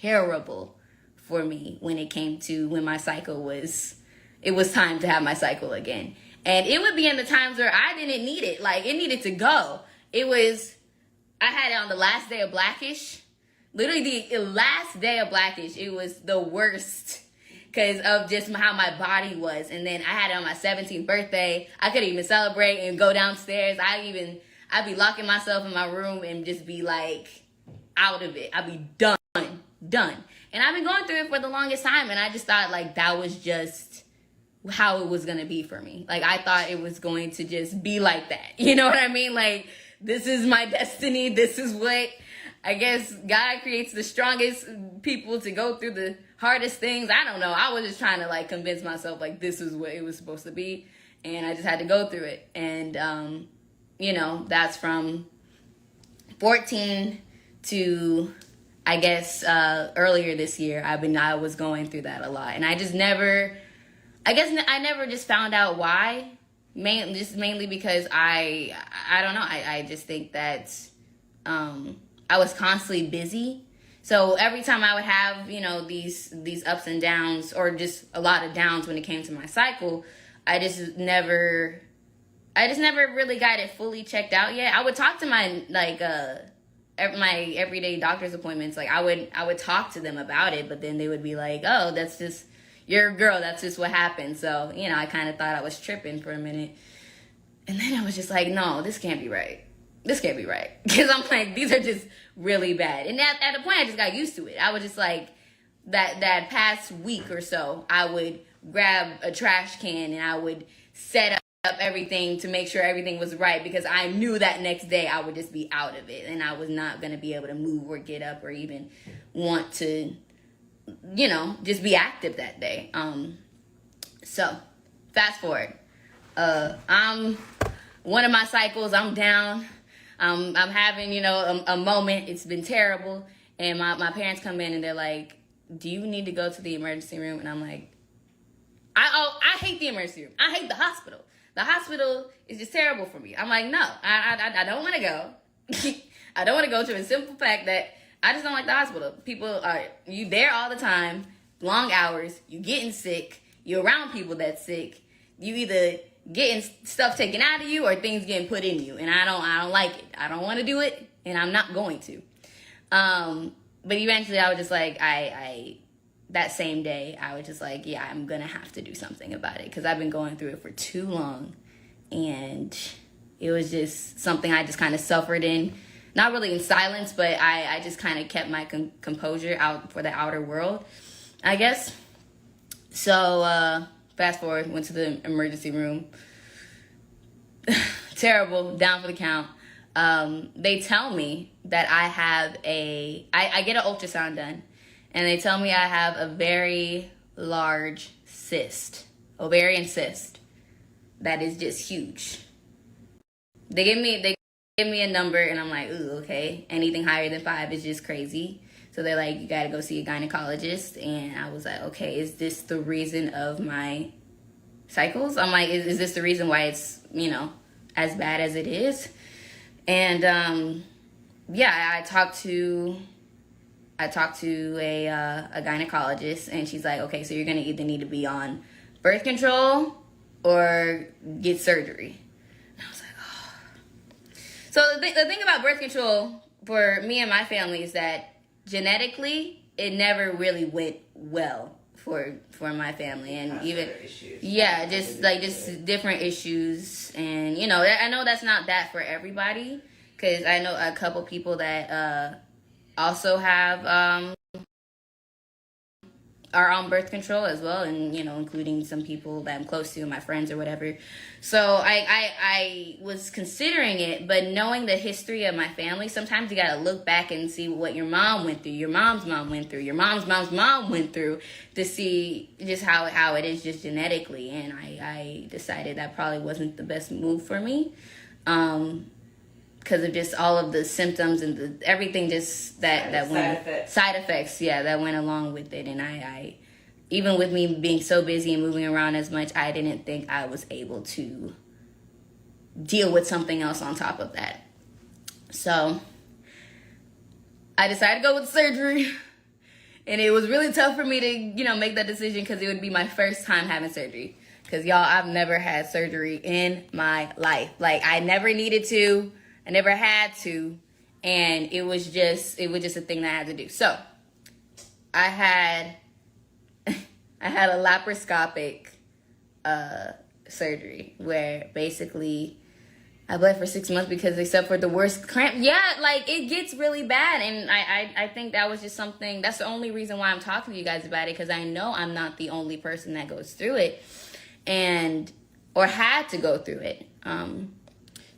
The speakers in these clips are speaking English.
terrible for me when it came to when my cycle was, it was time to have my cycle again. And it would be in the times where I didn't need it. Like, it needed to go. It was, I had it on the last day of Blackish. Literally the last day of Blackish. It was the worst because of just how my body was. And then I had it on my 17th birthday. I couldn't even celebrate and go downstairs. I'd be locking myself in my room and just be like out of it. I'd be done. And I've been going through it for the longest time. And I just thought like that was just how it was going to be for me. Like, I thought it was going to just be like that. You know what I mean? Like, this is my destiny. This is what, I guess, God creates the strongest people to go through the hardest things. I don't know. I was just trying to like convince myself like this is what it was supposed to be. And I just had to go through it. And, you know, that's from 14 to, I guess, earlier this year. I was going through that a lot. And I never just found out why. Mainly because I don't know. I just think that I was constantly busy. So every time I would have, you know, these ups and downs, or just a lot of downs when it came to my cycle, I just never really got it fully checked out yet. I would talk to my my everyday doctor's appointments. Like, I would talk to them about it, but then they would be like, "Oh, that's just, you're a girl, that's just what happened." So, you know, I kind of thought I was tripping for a minute. And then I was just like, no, this can't be right. This can't be right. Because I'm like, these are just really bad. And at the point, I just got used to it. I was just like, that past week or so, I would grab a trash can and I would set up everything to make sure everything was right, because I knew that next day I would just be out of it. And I was not going to be able to move or get up or even want to, you know, just be active that day. So fast forward, I'm one of my cycles, I'm down. I'm having, you know, a moment. It's been terrible. And my parents come in and they're like, "Do you need to go to the emergency room?" And I'm like, I hate the emergency room. I hate the hospital. The hospital is just terrible for me. I'm like, no, I don't want to go. I don't want to go, to a simple fact that I just don't like the hospital. People you there all the time, long hours, you getting sick, you're around people that's sick, you either getting stuff taken out of you or things getting put in you, and I don't like it. I don't want to do it, and I'm not going to. But eventually I was just like, I that same day, I was just like, yeah, I'm gonna have to do something about it, because I've been going through it for too long, and it was just something I just kind of suffered in. Not really in silence, but I just kind of kept my composure out for the outer world, I guess. So, fast forward, went to the emergency room. Terrible, down for the count. They tell me that I have I get an ultrasound done, and they tell me I have a very large cyst, ovarian cyst, that is just huge. They give me a number, and I'm like, ooh, okay. Anything higher than 5 is just crazy. So they're like, you gotta go see a gynecologist. And I was like, okay, is this the reason of my cycles? I'm like, is this the reason why it's, you know, as bad as it is? And yeah, I talked to a gynecologist, and she's like, okay, so you're gonna either need to be on birth control or get surgery. And I was like, oh. So the thing about birth control for me and my family is that genetically it never really went well for my family, and even just different issues. And you know, I know that's not that for everybody, because I know a couple people that also have are on birth control as well, and you know, including some people that I'm close to, my friends or whatever. So I was considering it, but knowing the history of my family, sometimes you gotta look back and see what your mom went through, your mom's mom went through, your mom's mom went through, to see just how it is just genetically. And I decided that probably wasn't the best move for me, because of just all of the symptoms and everything just that went, side effects, yeah, that went along with it. And I even with me being so busy and moving around as much, I didn't think I was able to deal with something else on top of that. So I decided to go with surgery. And it was really tough for me to, you know, make that decision because it would be my first time having surgery. Because, y'all, I've never had surgery in my life. Like, I never needed to. I never had to. And it was just a thing that I had to do. So, I had a laparoscopic surgery where basically I bled for 6 months because except for the worst cramp, like it gets really bad. And I think that was just something, that's the only reason why I'm talking to you guys about it, because I know I'm not the only person that goes through it or had to go through it.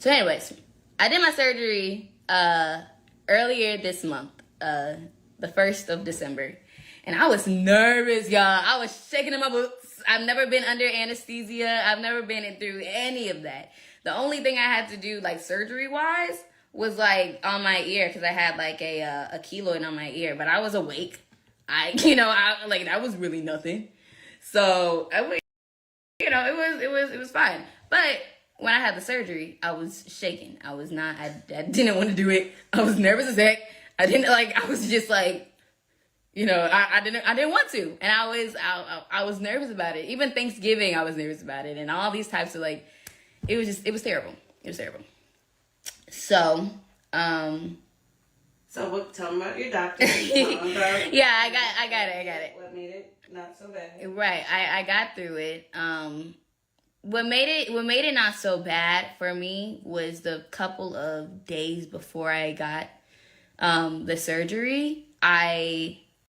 So anyways, I did my surgery earlier this month, the 1st of December. And I was nervous, y'all. I was shaking in my boots. I've never been under anesthesia. I've never been through any of that. The only thing I had to do, like, surgery-wise, was, like, on my ear, because I had, like, a keloid on my ear. But I was awake. That was really nothing. So, it was fine. But when I had the surgery, I was shaking. I didn't want to do it. I was nervous as heck. I was just, like, I didn't want to. And I was nervous about it. Even Thanksgiving, I was nervous about it. And all these types of, like, it was terrible. It was terrible. So, So what? Tell me about your doctor. Yeah, I got it. What made it not so bad? Right, I got through it. What made it not so bad for me was the couple of days before I got the surgery. I